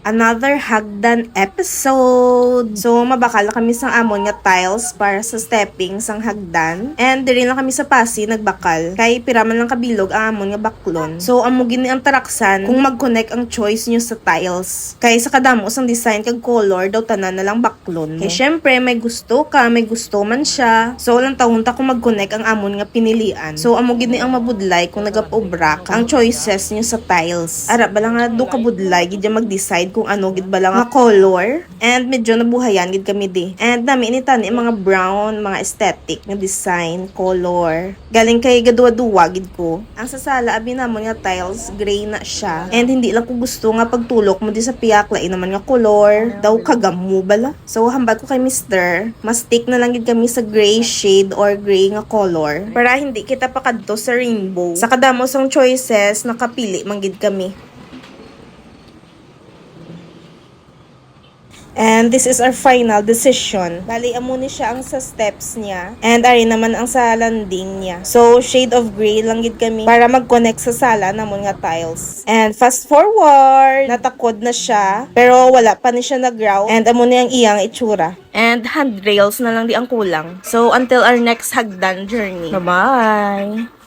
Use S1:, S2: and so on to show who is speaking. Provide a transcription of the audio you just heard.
S1: another hagdan episode. So, mabakal kami sa amon nga tiles para sa stepping sang hagdan. And diri lang kami sa pasi nagbakal. Kay piraman lang kabilog ang amon nga baklon. So, amo gini ang taraksan kung mag-connect ang choice nyo sa tiles. Kay sa kadamo sang design kag color daw tanan na lang baklon. Kay syempre may gusto ka, may gusto man siya. So, lang taon ta kung mag-connect ang amon nga pinilian. So, amo gini ang mabudlay kung nagapobra ang choices nyo sa tiles. Ara bala nga do kabudlay gid mag-decide kung ano gid bala nga color. And medyo nabuhayan gid kami di. And nami ni tani mga brown, mga aesthetic nga design, color. Galing kay gadwa-duwa gid ko. Ang sa sala abi namon nga tiles gray na siya. And hindi lang ko gusto nga pagtulok mo di sa piyak lain naman nga color. Daw kagamu bala. So hambal ko kay Mr. Mas stick na lang gid kami sa gray shade or gray nga color para hindi kita pakadto sa rainbow. Sa kadamo sang choices nakapili man gid kami. And this is our final decision. Bali, amo ni siya ang sa steps niya. And ari naman ang sa landing niya. So, shade of gray lang gid kami para mag-connect sa sala namon nga tiles. And fast forward, natakod na siya. Pero wala pa ni siya nag-ground. And amo ni ang iyang itsura. And handrails na lang di ang kulang. So, until our next hagdan journey. Bye-bye!